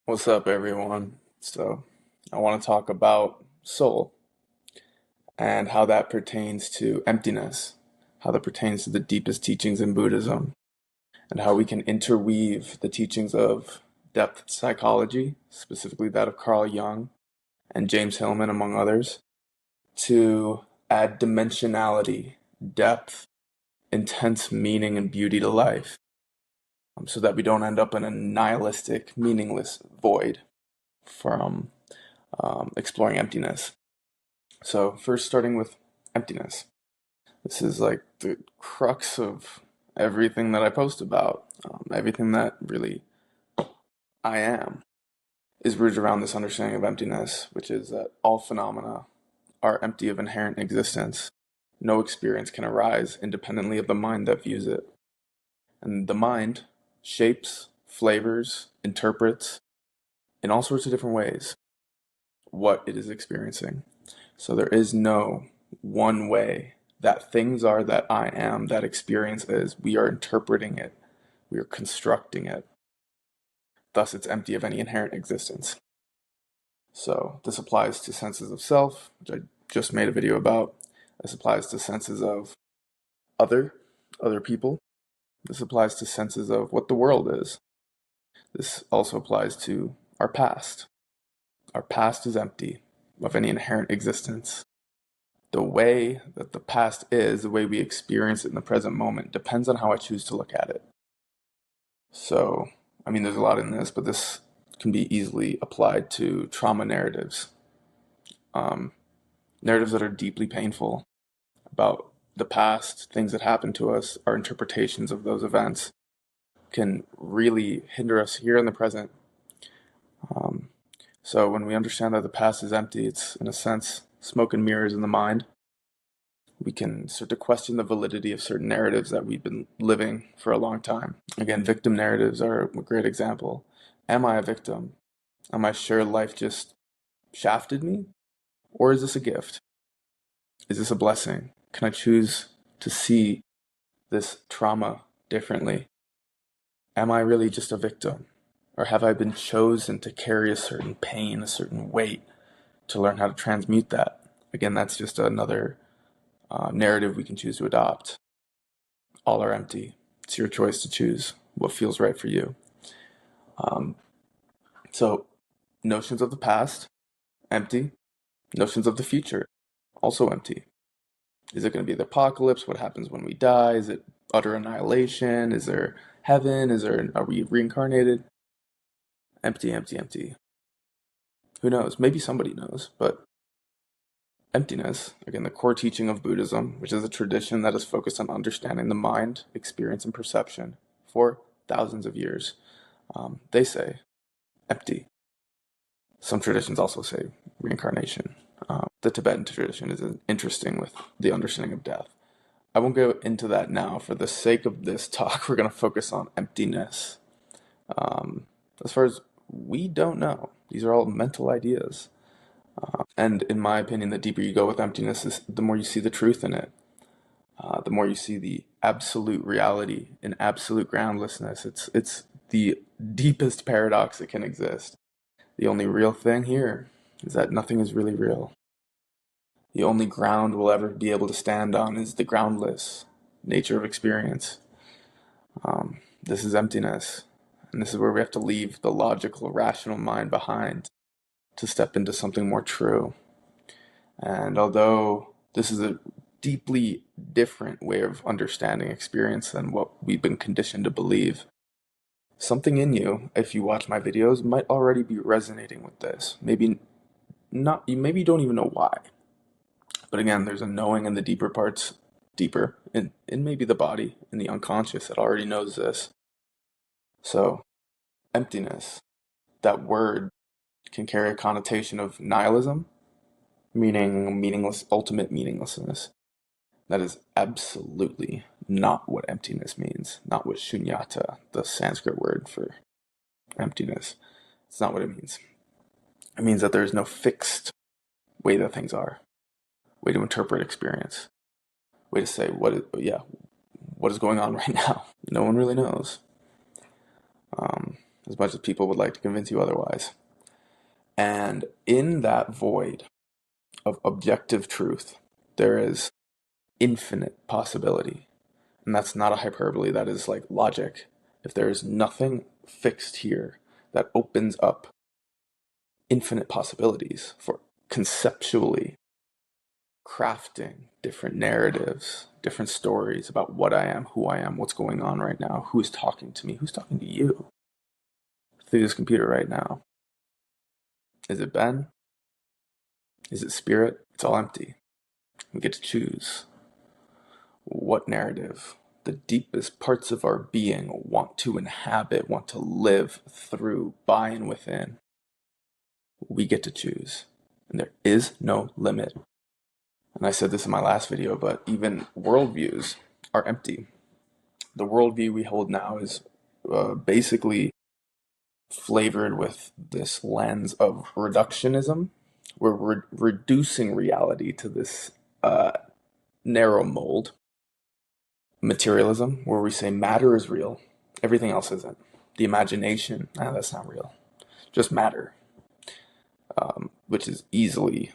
What's up, everyone? I want to talk about soul and how that pertains to emptiness, how that pertains to the deepest teachings in Buddhism, and how we can interweave the teachings of depth psychology, specifically that of Carl Jung and James Hillman, among others, to add dimensionality, depth, intense meaning, and beauty to life, so that we don't end up in a nihilistic, meaningless void from exploring emptiness. So, first, starting with emptiness. This is like the crux of everything that I post about. Everything that really I am is rooted around this understanding of emptiness, which is that all phenomena are empty of inherent existence. No experience can arise independently of the mind that views it. And the mind shapes, flavors, interprets in all sorts of different ways what it is experiencing. So there is no one way that things are, that I am, that experience is. We are interpreting it. We are constructing it. Thus, it's empty of any inherent existence. So this applies to senses of self, which I just made a video about. This applies to senses of other people. This applies to senses of what the world is. This also applies to our past. Our past is empty of any inherent existence. The way that the past is, the way we experience it in the present moment, depends on how I choose to look at it. So, there's a lot in this, but this can be easily applied to trauma narratives. Narratives that are deeply painful about the past, things that happened to us, our interpretations of those events can really hinder us here in the present. So when we understand that the past is empty, it's, in a sense, smoke and mirrors in the mind. We can start to question the validity of certain narratives that we've been living for a long time. Again, victim narratives are a great example. Am I a victim? Am I sure life just shafted me? Or is this a gift? Is this a blessing? Can I choose to see this trauma differently? Am I really just a victim? Or have I been chosen to carry a certain pain, a certain weight, to learn how to transmute that? Again, that's just another narrative we can choose to adopt. All are empty. It's your choice to choose what feels right for you. So, notions of the past, empty. Notions of the future, also empty. Is it going to be the apocalypse? What happens when we die? Is it utter annihilation? Is there heaven? Are we reincarnated? Empty, empty, empty. Who knows? Maybe somebody knows, but emptiness, again, the core teaching of Buddhism, which is a tradition that is focused on understanding the mind, experience, and perception for thousands of years. They say empty. Some traditions also say reincarnation. The Tibetan tradition is interesting with the understanding of death. I won't go into that now. For the sake of this talk, we're going to focus on emptiness. As far as we don't know, these are all mental ideas. And in my opinion, the deeper you go with emptiness, is the more you see the truth in it. The more you see the absolute reality in absolute groundlessness. It's the deepest paradox that can exist. The only real thing here is that nothing is really real. The only ground we'll ever be able to stand on is the groundless nature of experience. This is emptiness. And this is where we have to leave the logical, rational mind behind to step into something more true. And although this is a deeply different way of understanding experience than what we've been conditioned to believe, something in you, if you watch my videos, might already be resonating with this. Maybe not, maybe you don't even know why. But again, there's a knowing in the deeper parts, deeper, in maybe the body, in the unconscious that already knows this. So, emptiness, that word can carry a connotation of nihilism, meaning meaningless, ultimate meaninglessness. That is absolutely not what emptiness means, not what shunyata, the Sanskrit word for emptiness. It's not what it means. It means that there is no fixed way that things are, way to interpret experience, way to say what is going on right now. No one really knows. as much as people would like to convince you otherwise. And in that void of objective truth, there is infinite possibility. And that's not a hyperbole, that is like logic. If there is nothing fixed here, that opens up infinite possibilities for conceptually crafting different narratives, different stories about what I am, who I am, what's going on right now, who is talking to me, who's talking to you through this computer right now. Is it Ben? Is it spirit? It's all empty. We get to choose what narrative the deepest parts of our being want to inhabit, want to live through, by and within. We get to choose. And there is no limit. And I said this in my last video, but even worldviews are empty. The worldview we hold now is basically flavored with this lens of reductionism, where we're reducing reality to this narrow mold. Materialism, where we say matter is real, everything else isn't. The imagination, that's not real. Just matter, which is easily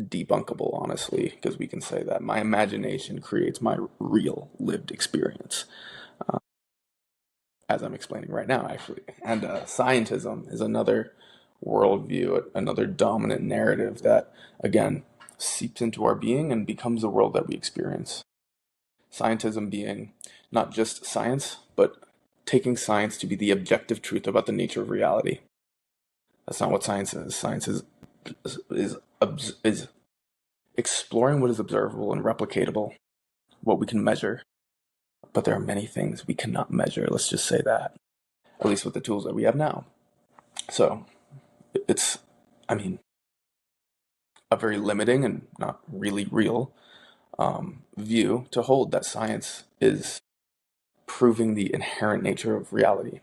debunkable, honestly, because we can say that my imagination creates my real lived experience, as I'm explaining right now, actually. And scientism is another worldview, another dominant narrative that, again, seeps into our being and becomes the world that we experience. Scientism being not just science, but taking science to be the objective truth about the nature of reality. That's not what science is. Science is exploring what is observable and replicatable, what we can measure. But there are many things we cannot measure, let's just say that, at least with the tools that we have now. So it's, a very limiting and not really real view to hold that science is proving the inherent nature of reality.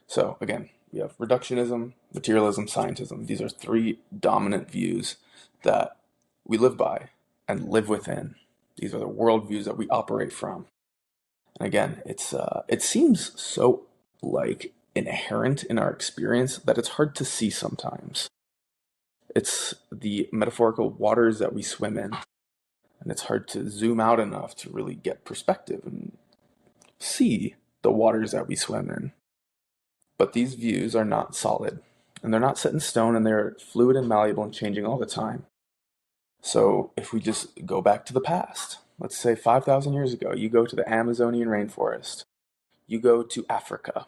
So again, we have reductionism, materialism, scientism. These are three dominant views that we live by and live within. These are the worldviews that we operate from. And again, it seems so like inherent in our experience that it's hard to see sometimes. It's the metaphorical waters that we swim in, and it's hard to zoom out enough to really get perspective and see the waters that we swim in. But these views are not solid, and they're not set in stone, and they're fluid and malleable and changing all the time. So if we just go back to the past, let's say 5,000 years ago, you go to the Amazonian rainforest, you go to Africa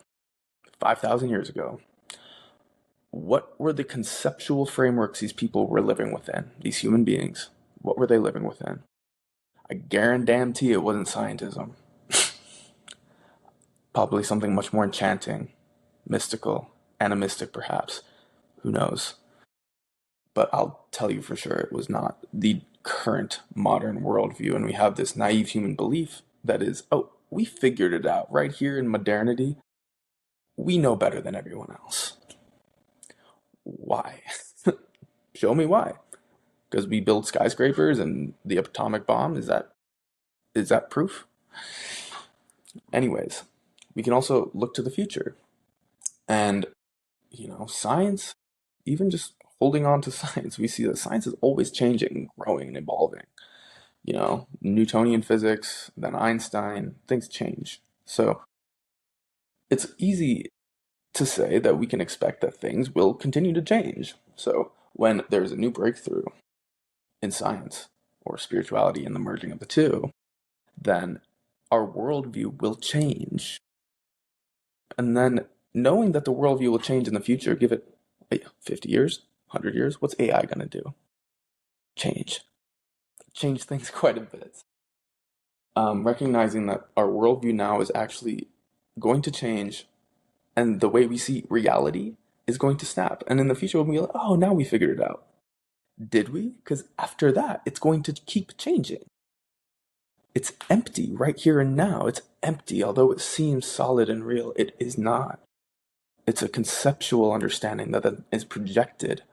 5,000 years ago, what were the conceptual frameworks these people were living within, these human beings? What were they living within? I guarantee it wasn't scientism. Probably something much more enchanting, mystical, animistic perhaps. Who knows? But I'll tell you for sure it was not the current modern worldview. And we have this naive human belief that is, oh, we figured it out right here in modernity. We know better than everyone else. Why? Show me why. Because we build skyscrapers and the atomic bomb? Is that proof? Anyways, we can also look to the future. And, science, even just holding on to science, we see that science is always changing, growing, and evolving. Newtonian physics, then Einstein, things change. So it's easy to say that we can expect that things will continue to change. So when there's a new breakthrough in science or spirituality and the merging of the two, then our worldview will change. And then knowing that the worldview will change in the future, give it 50 years, 100 years, what's AI going to do? Change things quite a bit. Recognizing that our worldview now is actually going to change, and the way we see reality is going to snap. And in the future, we'll be like, oh, now we figured it out. Did we? Because after that, it's going to keep changing. It's empty right here and now. It's empty, although it seems solid and real. It is not. It's a conceptual understanding that is projected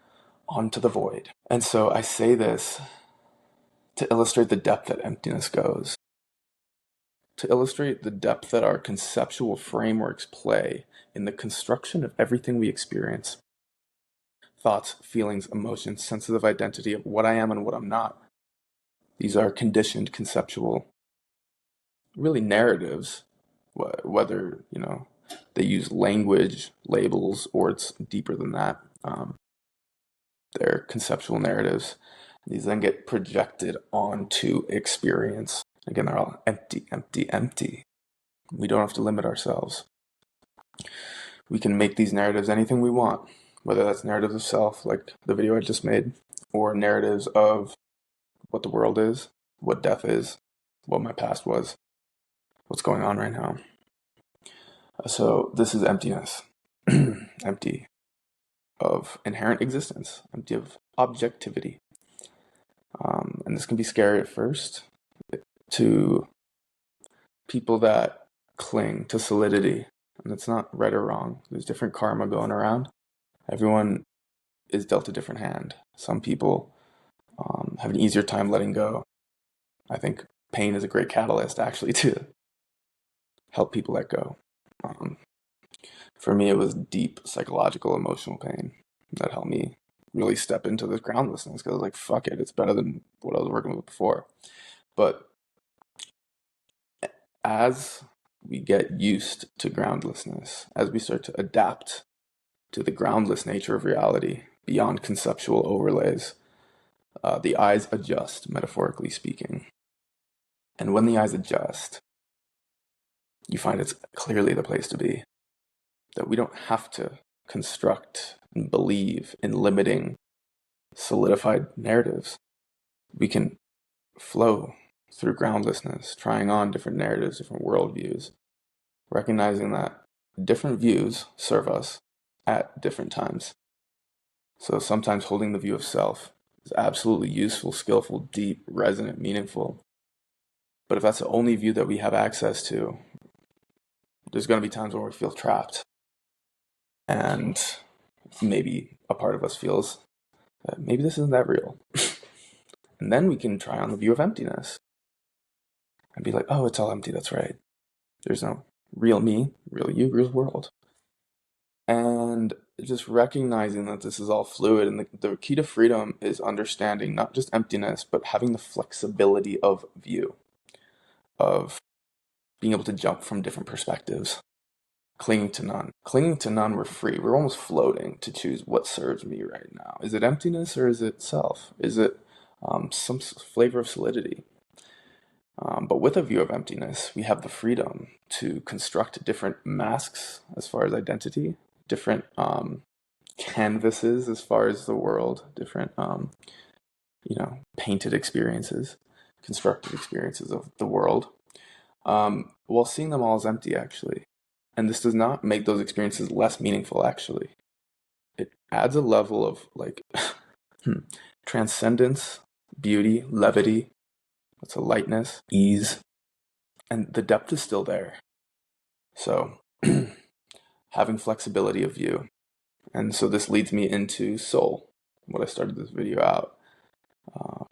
onto the void. And so I say this to illustrate the depth that emptiness goes. to illustrate the depth that our conceptual frameworks play in the construction of everything we experience. Thoughts, feelings, emotions, senses of identity of what I am and what I'm not. These are conditioned conceptual, really narratives, whether, they use language, labels, or it's deeper than that. They're conceptual narratives. These then get projected onto experience. Again, they're all empty, empty, empty. We don't have to limit ourselves. We can make these narratives anything we want, whether that's narratives of self, like the video I just made, or narratives of what the world is, what death is, what my past was, what's going on right now. So this is emptiness, empty of inherent existence, empty of objectivity. And this can be scary at first to people that cling to solidity. And it's not right or wrong. There's different karma going around. Everyone is dealt a different hand. Some people have an easier time letting go. I think pain is a great catalyst, actually, to help people let go. For me, it was deep psychological, emotional pain that helped me really step into the groundlessness, because I was like, fuck it, it's better than what I was working with before. But as we get used to groundlessness, as we start to adapt to the groundless nature of reality beyond conceptual overlays, the eyes adjust, metaphorically speaking. And when the eyes adjust, you find it's clearly the place to be. That we don't have to construct and believe in limiting, solidified narratives. We can flow through groundlessness, trying on different narratives, different worldviews, recognizing that different views serve us at different times. So sometimes holding the view of self is absolutely useful, skillful, deep, resonant, meaningful. But if that's the only view that we have access to, there's going to be times where we feel trapped. And maybe a part of us feels that maybe this isn't that real. And then we can try on the view of emptiness and be like, oh, it's all empty, that's right. There's no real me, real you, real world. And just recognizing that this is all fluid, and the key to freedom is understanding not just emptiness, but having the flexibility of view, of being able to jump from different perspectives. Clinging to none. Clinging to none, we're free. We're almost floating to choose what serves me right now. Is it emptiness or is it self? Is it some flavor of solidity? But with a view of emptiness, we have the freedom to construct different masks as far as identity, different canvases as far as the world, different painted experiences, constructed experiences of the world, while seeing them all as empty, actually. And this does not make those experiences less meaningful, actually. It adds a level of transcendence, beauty, levity. It's a lightness, ease, and the depth is still there. So having flexibility of view. And so this leads me into soul, what I started this video out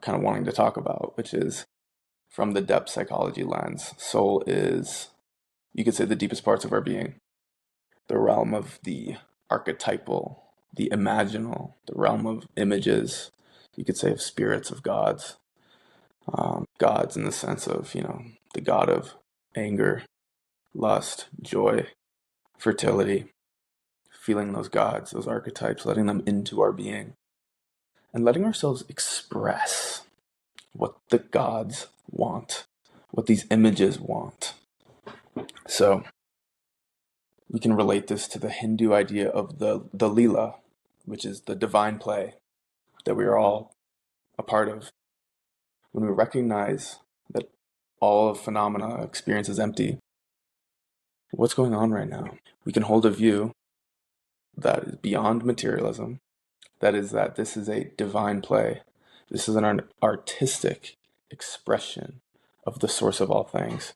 kind of wanting to talk about, which is from the depth psychology lens. Soul is, you could say, the deepest parts of our being, the realm of the archetypal, the imaginal, the realm of images, you could say, of spirits, of gods. Gods in the sense of, the god of anger, lust, joy, fertility, feeling those gods, those archetypes, letting them into our being, and letting ourselves express what the gods want, what these images want. So we can relate this to the Hindu idea of the Leela, which is the divine play that we are all a part of. When we recognize that all of phenomena experience is empty, what's going on right now? We can hold a view that is beyond materialism, that is that this is a divine play. This is an artistic expression of the source of all things,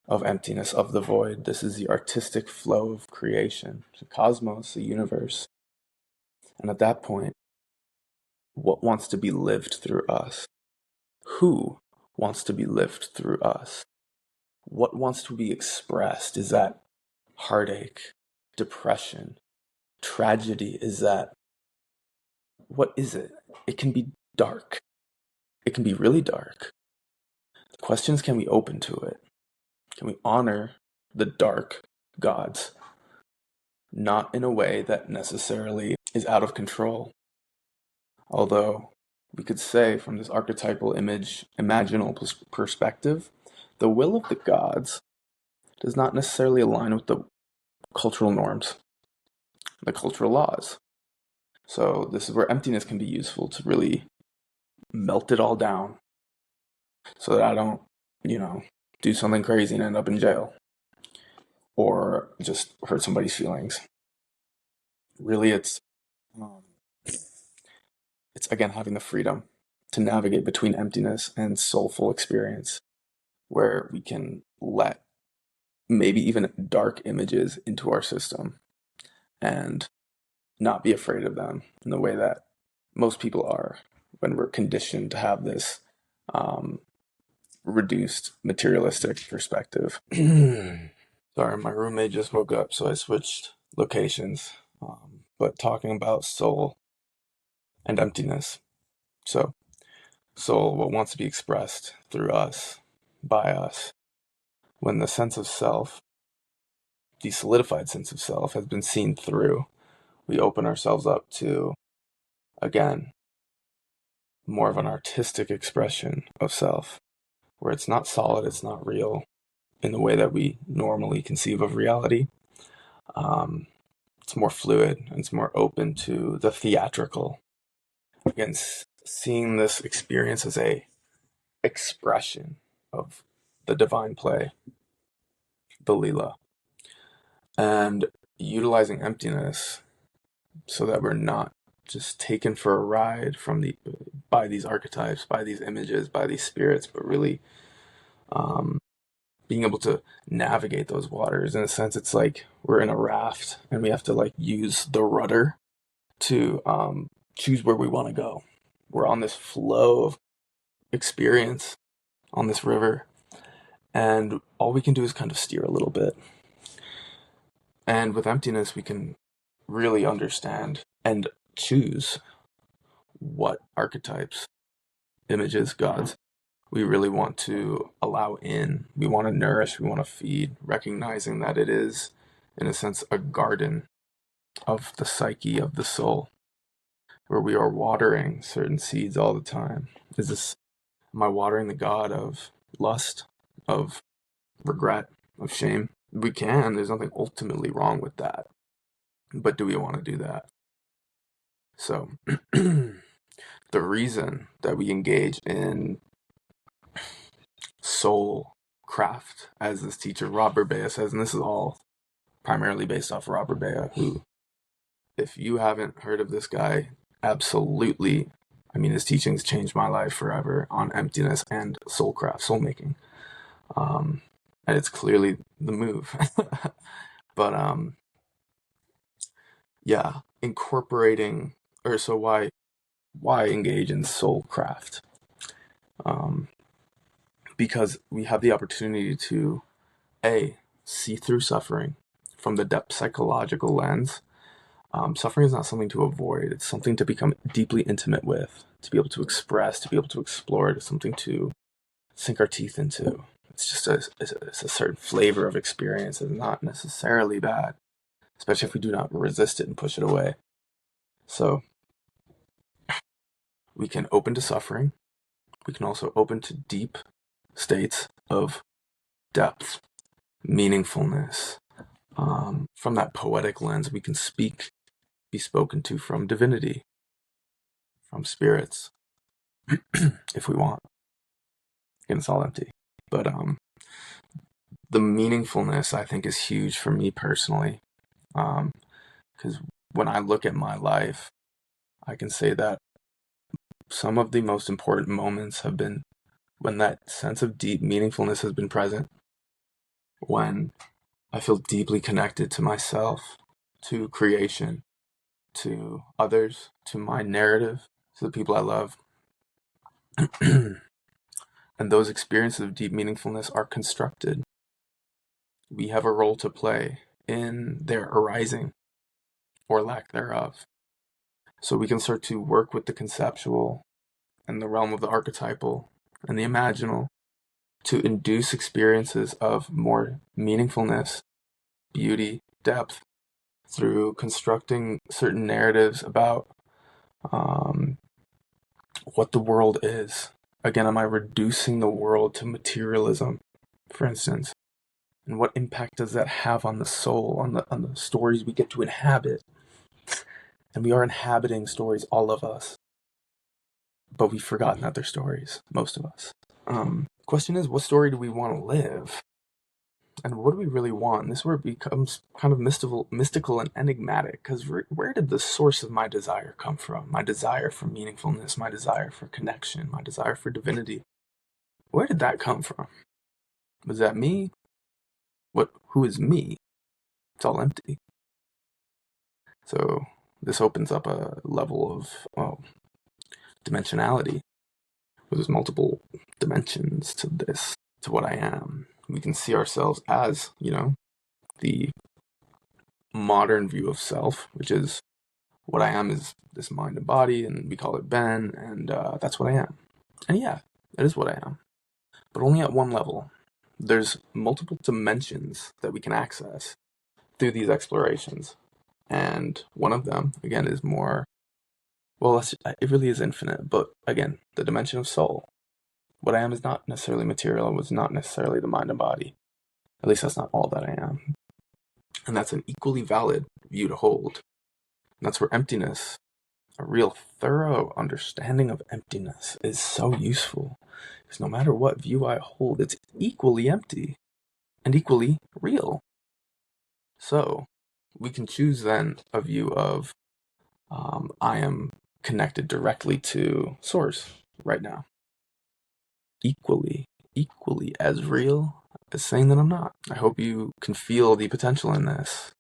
of emptiness, of the void. This is the artistic flow of creation, the cosmos, the universe. And at that point, what wants to be lived through us? Who wants to be lived through us? what wants to be expressed? Is that heartache, depression, tragedy? Is that, what is it? It can be dark. It can be really dark. The question is, can we open to it? Can we honor the dark gods? Not in a way that necessarily is out of control. Although we could say from this archetypal imaginal perspective, the will of the gods does not necessarily align with the cultural norms, the cultural laws. So this is where emptiness can be useful to really melt it all down so that I don't, do something crazy and end up in jail or just hurt somebody's feelings. Really, it's again having the freedom to navigate between emptiness and soulful experience, where we can let maybe even dark images into our system and not be afraid of them in the way that most people are when we're conditioned to have this reduced materialistic perspective. Sorry, my roommate just woke up, so I switched locations. But talking about soul and emptiness. So, soul, what wants to be expressed through us, by us, when the sense of self, the solidified sense of self, has been seen through, we open ourselves up to, again, more of an artistic expression of self, where it's not solid, it's not real in the way that we normally conceive of reality. It's more fluid and it's more open to the theatrical. Again, seeing this experience as a expression of the divine play, the Leela, and utilizing emptiness so that we're not just taken for a ride by these archetypes, by these images, by these spirits, but really being able to navigate those waters. In a sense, it's like we're in a raft and we have to like use the rudder to choose where we want to go. We're on this flow of experience on this river, and all we can do is kind of steer a little bit. And with emptiness, we can really understand and choose what archetypes, images, gods we really want to allow in. We want to nourish, we want to feed, recognizing that it is, in a sense, a garden of the psyche, of the soul, where we are watering certain seeds all the time. Am I watering the god of lust, of regret, of shame? We can, there's nothing ultimately wrong with that. But do we want to do that? So, the reason that we engage in soul craft, as this teacher Robert Bea says, and this is all primarily based off Robert Bea, who, if you haven't heard of this guy, absolutely, I mean, his teachings changed my life forever on emptiness and soul craft, soul making. And it's clearly the move. But yeah, incorporating, or so why engage in soul craft? Because we have the opportunity to see through suffering from the depth psychological lens. Suffering is not something to avoid. It's something to become deeply intimate with, to be able to express, to be able to explore. It's something to sink our teeth into. It's just it's a certain flavor of experience. It's not necessarily bad, especially if we do not resist it and push it away. So we can open to suffering. We can also open to deep states of depth, meaningfulness. From that poetic lens, we can be spoken to from divinity, from spirits, if we want. Again, it's all empty. But the meaningfulness, I think, is huge for me personally. Because when I look at my life, I can say that some of the most important moments have been when that sense of deep meaningfulness has been present, when I feel deeply connected to myself, to creation, to others, to my narrative, to the people I love. And those experiences of deep meaningfulness are constructed we have a role to play in their arising or lack thereof. So we can start to work with the conceptual and the realm of the archetypal and the imaginal to induce experiences of more meaningfulness, beauty, depth, through constructing certain narratives about what the world is. Again, am I reducing the world to materialism, for instance? And what impact does that have on the soul, on the stories we get to inhabit? And we are inhabiting stories, all of us, but we've forgotten that they're stories, most of us. Question is, what story do we want to live? And what do we really want? And this is where it becomes kind of mystical and enigmatic, because where did the source of my desire come from? My desire for meaningfulness, my desire for connection, my desire for divinity. Where did that come from? Was that me? Who is me? It's all empty. So this opens up a level of dimensionality. There's multiple dimensions to this, to what I am. We can see ourselves as, the modern view of self, which is what I am is this mind and body, and we call it Ben, and that's what I am. And yeah, that is what I am. But only at one level. There's multiple dimensions that we can access through these explorations. And one of them, again, is more, well, it really is infinite, but again, the dimension of soul. What I am is not necessarily material, it was not necessarily the mind and body. At least that's not all that I am. And that's an equally valid view to hold. And that's where emptiness, a real thorough understanding of emptiness, is so useful. Because no matter what view I hold, it's equally empty and equally real. So we can choose then a view of I am connected directly to source right now. Equally as real as saying that I'm not. I hope you can feel the potential in this,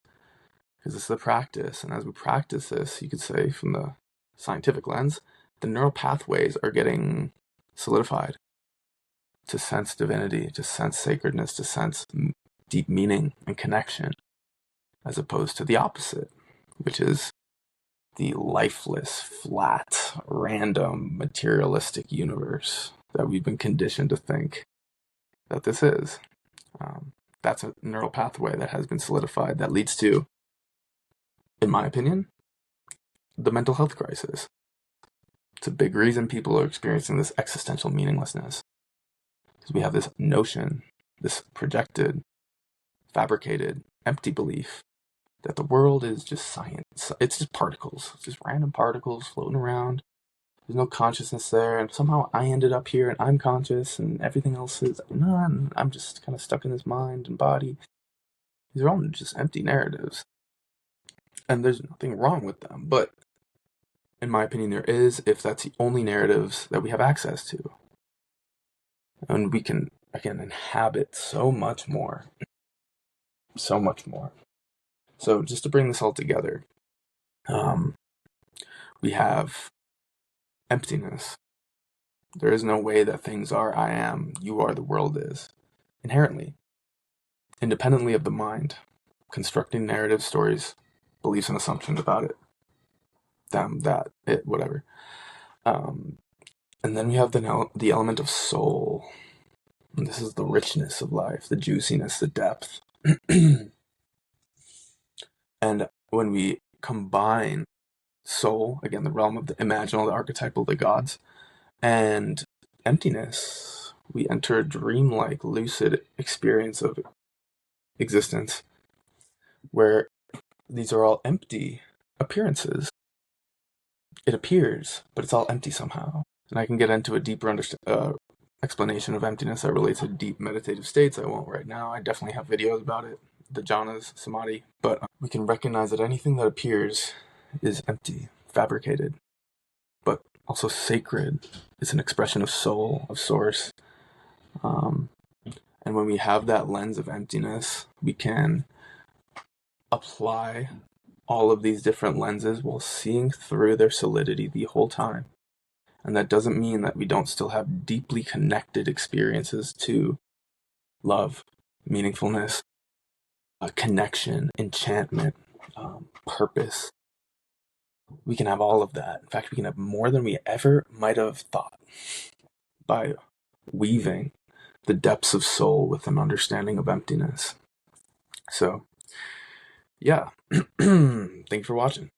because it's the practice. And as we practice this, you could say from the scientific lens, the neural pathways are getting solidified to sense divinity, to sense sacredness, to sense deep meaning and connection, as opposed to the opposite, which is the lifeless, flat, random, materialistic universe that we've been conditioned to think that this is. That's a neural pathway that has been solidified that leads to, in my opinion, the mental health crisis. It's a big reason people are experiencing this existential meaninglessness. Because we have this notion, this projected, fabricated, empty belief that the world is just science. It's just particles. It's just random particles floating around. There's no consciousness there, and somehow I ended up here and I'm conscious and everything else is none. I'm just kind of stuck in this mind and body. These are all just empty narratives. And there's nothing wrong with them, but in my opinion there is, if that's the only narratives that we have access to. And we can, again, inhabit so much more. So much more. So just to bring this all together, we have emptiness. There is no way that things are, I am, you are, the world is. Inherently. Independently of the mind. Constructing narrative stories, beliefs and assumptions about it. Them, that, it, whatever. And then we have the element of soul. And this is the richness of life, the juiciness, the depth. And when we combine soul, again, the realm of the imaginal, the archetypal, the gods, and emptiness, we enter a dreamlike, lucid experience of existence where these are all empty appearances. It appears, but it's all empty somehow. And I can get into a deeper explanation of emptiness that relates to deep meditative states. I won't right now. I definitely have videos about it, the jhanas, samadhi. But we can recognize that anything that appears is empty, fabricated, but also sacred. It's an expression of soul, of source. And when we have that lens of emptiness, we can apply all of these different lenses while seeing through their solidity the whole time. And that doesn't mean that we don't still have deeply connected experiences to love, meaningfulness, connection, enchantment, purpose. We can have all of that. In fact, we can have more than we ever might have thought by weaving the depths of soul with an understanding of emptiness. So, yeah. Thanks for watching.